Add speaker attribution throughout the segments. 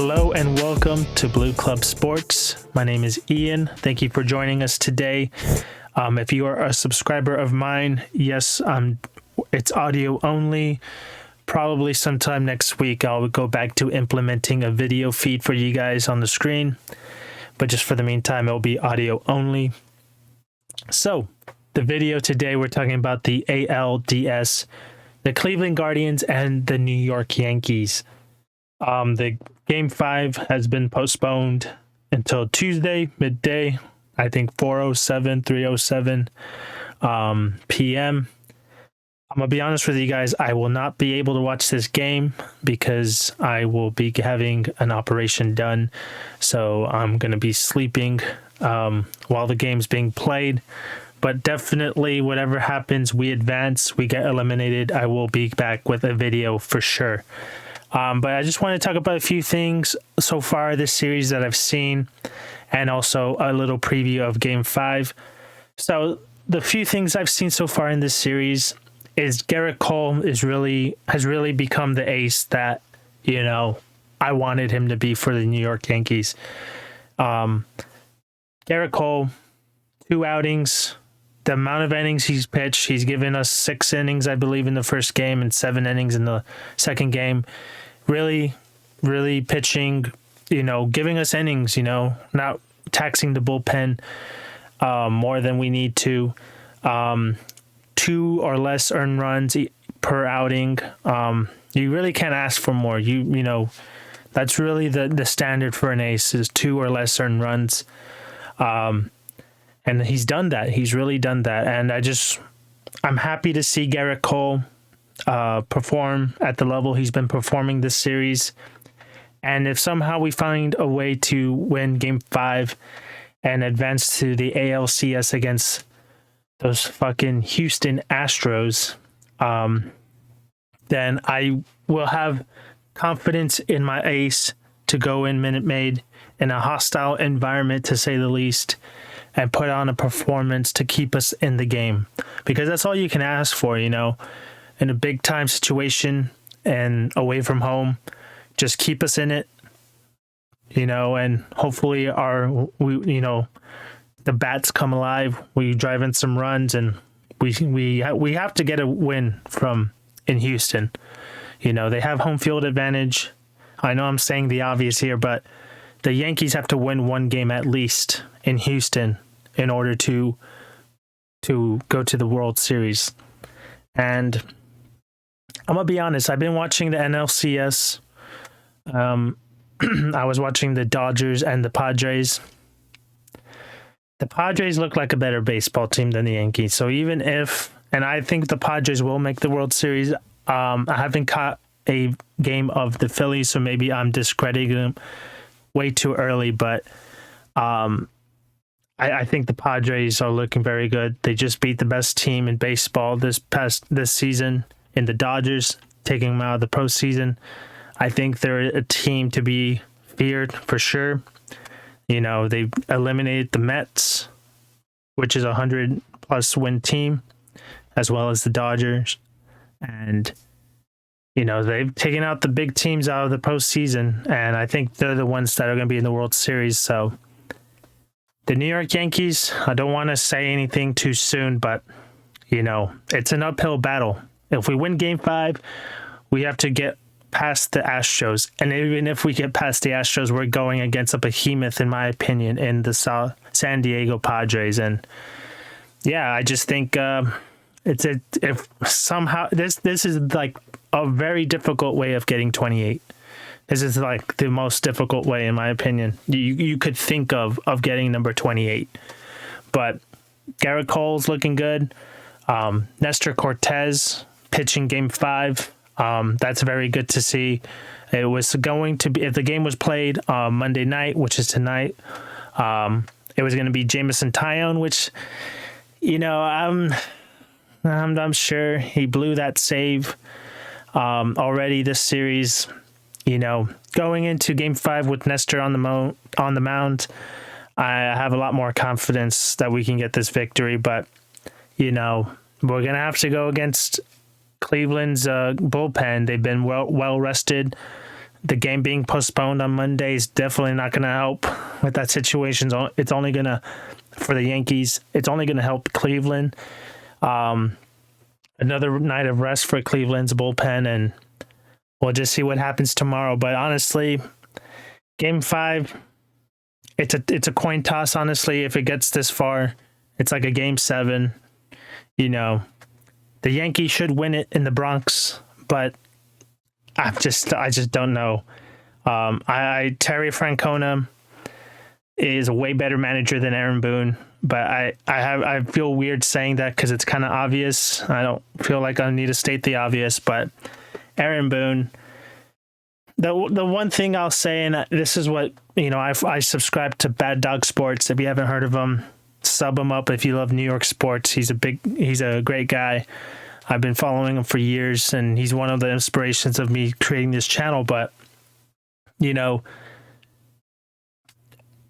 Speaker 1: Hello and welcome to Blue Club Sports. My name is Ian. Thank you for joining us today. If you are a subscriber of mine, yes, it's audio only. Probably sometime next week, I'll go back to implementing a video feed for you guys on the screen. But just for the meantime, it'll be audio only. So, the video today, we're talking about the ALDS, the Cleveland Guardians, and the New York Yankees. The Game 5 has been postponed until Tuesday, midday, I think 3:07 p.m. I'm going to be honest with you guys, I will not be able to watch this game because I will be having an operation done. So I'm going to be sleeping while the game's being played. But definitely, whatever happens, we advance, we get eliminated, I will be back with a video for sure. But I just want to talk about a few things so far this series that I've seen, and also a little preview of Game 5. So the few things I've seen so far in this series is Gerrit Cole has really become the ace that, I wanted him to be for the New York Yankees. Gerrit Cole, 2 outings. The amount of innings he's pitched, he's given us 6 innings, I believe, in the first game and 7 innings in the second game. Really, really pitching, giving us innings, not taxing the bullpen more than we need to. 2 or less earned runs per outing. You really can't ask for more. That's really the standard for an ace is 2 or less earned runs. And he's done that. He's really done that. And I'm happy to see Gerrit Cole perform at the level he's been performing this series. And if somehow we find a way to win Game 5 and advance to the ALCS against those fucking Houston Astros, then I will have confidence in my ace to go in Minute Maid in a hostile environment, to say the least, and put on a performance to keep us in the game. Because that's all you can ask for, in a big time situation and away from home. Just keep us in it, and hopefully the bats come alive. We drive in some runs, and we have to get a win in Houston. They have home field advantage. I know I'm saying the obvious here, but the Yankees have to win 1 game at least in Houston in order to go to the World Series. And I'm going to be honest, I've been watching the NLCS. I was watching the Dodgers and the Padres. The Padres look like a better baseball team than the Yankees. So even and I think the Padres will make the World Series. I haven't caught a game of the Phillies, so maybe I'm discrediting them way too early, but I think the Padres are looking very good. They just beat the best team in baseball this season in the Dodgers, taking them out of the postseason. I think they're a team to be feared for sure. They eliminated the Mets, which is a 100+ win team, as well as the Dodgers. And, they've taken out the big teams out of the postseason, and I think they're the ones that are going to be in the World Series. So the New York Yankees, I don't want to say anything too soon, but, it's an uphill battle. If we win Game 5, we have to get past the Astros. And even if we get past the Astros, we're going against a behemoth, in my opinion, in the San Diego Padres. And yeah, I just think if somehow this is like a very difficult way of getting 28. This is like the most difficult way, in my opinion, you could think of getting number 28. But Gerrit Cole's looking good. Nestor Cortez pitching Game 5. That's very good to see. It was going to be, if the game was played Monday night, which is tonight, it was going to be Jameson Taillon, which, I'm sure he blew that save already this series. Going into Game 5 with Nestor on the mound, I have a lot more confidence that we can get this victory. But, we're going to have to go against Cleveland's bullpen. They've been well rested. The game being postponed on Monday is definitely not going to help with that situation. It's only going to, for the Yankees, it's only going to help Cleveland. Another night of rest for Cleveland's bullpen, and we'll just see what happens tomorrow. But honestly, Game 5, it's a coin toss, honestly. If it gets this far, it's like a Game 7. The Yankees should win it in the Bronx, but I just don't know. Terry Francona is a way better manager than Aaron Boone, but I feel weird saying that because it's kind of obvious. I don't feel like I need to state the obvious, but Aaron Boone. The one thing I'll say, and this is what I subscribe to Bad Dog Sports. If you haven't heard of him, sub him up if you love New York sports. He's a great guy. I've been following him for years, and he's one of the inspirations of me creating this channel. But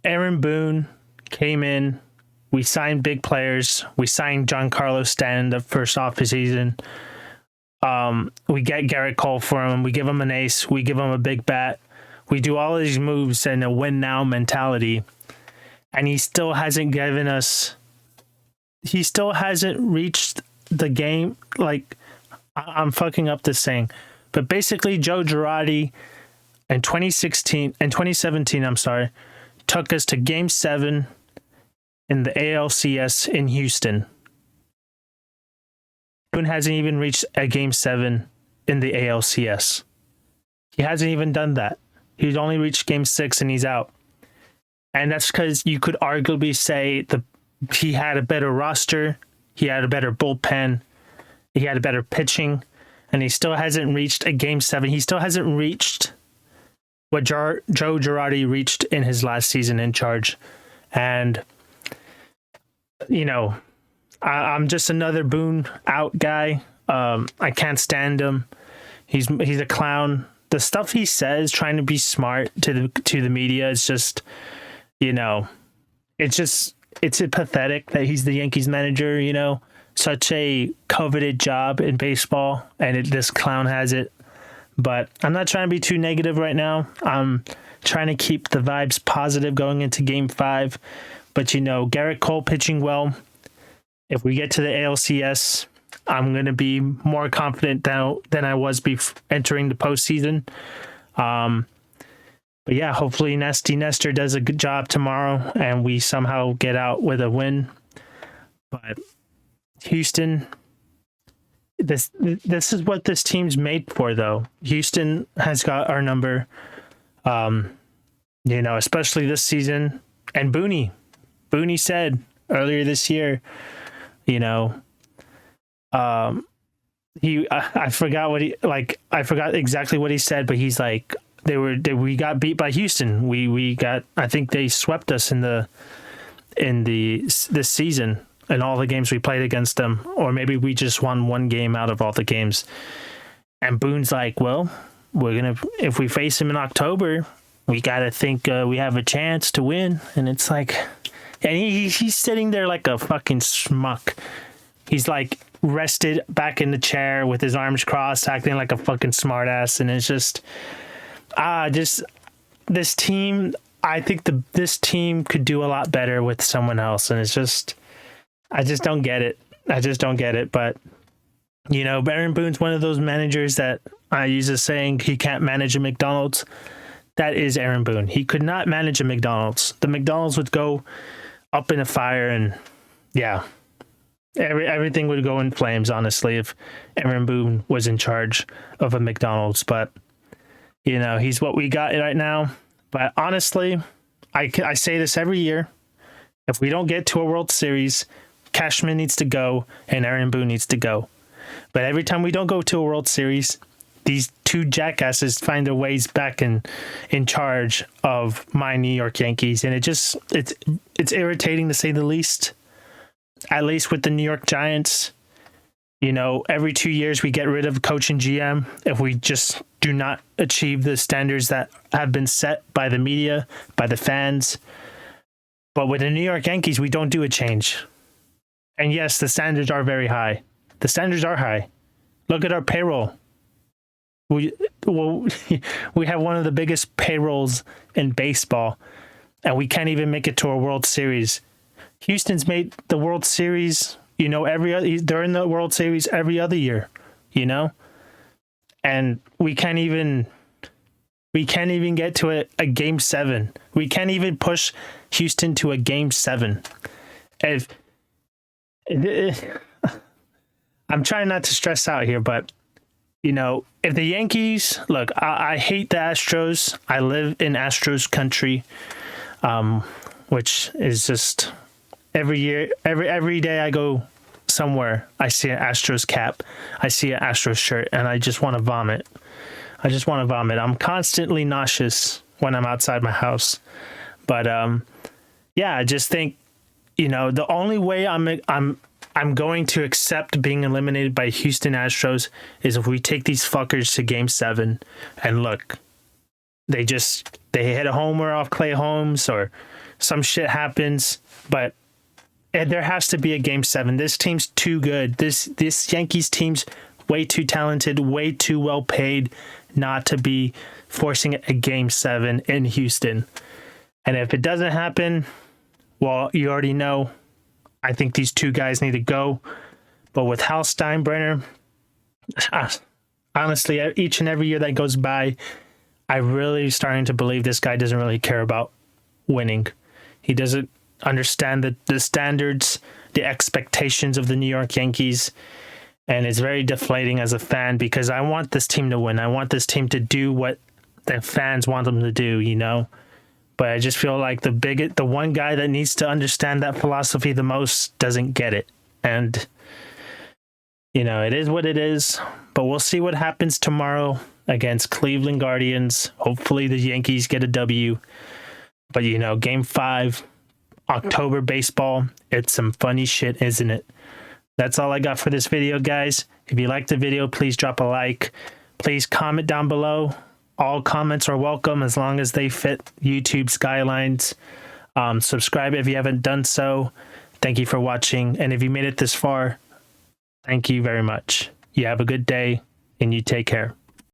Speaker 1: Aaron Boone came in. We signed big players. We signed Giancarlo Stanton the first off the season. We get Garrett Cole for him. We give him an ace. We give him a big bat. We do all of these moves and a win now mentality. And he still hasn't given us. He still hasn't reached the game. Like, I'm fucking up this thing, but basically, Joe Girardi in 2017, I'm sorry, took us to Game 7 in the ALCS in Houston. Boone hasn't even reached a Game 7 in the ALCS. He hasn't even done that. He's only reached Game 6 and he's out. And that's because you could arguably say he had a better roster, he had a better bullpen, he had a better pitching, and he still hasn't reached a Game 7. He still hasn't reached what Joe Girardi reached in his last season in charge. And, I'm just another Boone out guy. I can't stand him. He's a clown. The stuff he says, trying to be smart to the media, is just, it's pathetic that he's the Yankees manager. Such a coveted job in baseball, and this clown has it. But I'm not trying to be too negative right now. I'm trying to keep the vibes positive going into Game 5. But, Garrett Cole pitching well. If we get to the ALCS, I'm going to be more confident now than I was entering the postseason. But yeah, hopefully Nasty Nestor does a good job tomorrow and we somehow get out with a win. But Houston, this is what this team's made for, though. Houston has got our number, especially this season. And Booney said earlier this year, I forgot I forgot exactly what he said, but he's like, we got beat by Houston. I think they swept us this season in all the games we played against them, or maybe we just won one game out of all the games. And Boone's like, well, if we face him in October, we got to think we have a chance to win. And it's like, and he's sitting there like a fucking schmuck. He's like rested back in the chair with his arms crossed, acting like a fucking smartass. And it's just, this team, I think this team could do a lot better with someone else. And it's just, I just don't get it. But, Aaron Boone's one of those managers that I use a saying, he can't manage a McDonald's. That is Aaron Boone. He could not manage a McDonald's. The McDonald's would go up in a fire, and yeah, everything would go in flames, honestly, if Aaron Boone was in charge of a McDonald's. But, he's what we got right now. But honestly, I say this every year. If we don't get to a World Series, Cashman needs to go and Aaron Boone needs to go. But every time we don't go to a World Series, these two jackasses find their ways back in charge of my New York Yankees. And it's irritating, to say the least. At least with the New York Giants, every 2 years we get rid of coach and GM if we just do not achieve the standards that have been set by the media, by the fans. But with the New York Yankees, we don't do a change. And yes, the standards are very high. The standards are high. Look at our payroll. we well we have one of the biggest payrolls in baseball, and we can't even make it to a World Series. Houston's made the World Series, they're in the World Series every other year, and we can't even get to a game 7. We can't even push Houston to a game 7. I'm trying not to stress out here, but if the Yankees look, I hate the Astros. I live in Astros country, which is just every year, every day I go somewhere, I see an Astros cap, I see an Astros shirt, and I just want to vomit. I'm constantly nauseous when I'm outside my house. But I just think the only way I'm going to accept being eliminated by Houston Astros is if we take these fuckers to game 7 and look, they hit a homer off Clay Holmes or some shit happens, but there has to be a game 7. This team's too good. This Yankees team's way too talented, way too well paid not to be forcing a game 7 in Houston. And if it doesn't happen, well, you already know, I think these two guys need to go. But with Hal Steinbrenner, honestly, each and every year that goes by, I'm really starting to believe this guy doesn't really care about winning. He doesn't understand the standards, the expectations of the New York Yankees. And it's very deflating as a fan because I want this team to win. I want this team to do what the fans want them to do, But I just feel like the one guy that needs to understand that philosophy the most doesn't get it. And, it is what it is. But we'll see what happens tomorrow against Cleveland Guardians. Hopefully the Yankees get a W. But, game 5, October baseball, it's some funny shit, isn't it? That's all I got for this video, guys. If you liked the video, please drop a like. Please comment down below. All comments are welcome as long as they fit YouTube's guidelines. Subscribe if you haven't done so. Thank you for watching. And if you made it this far, thank you very much. You have a good day and you take care.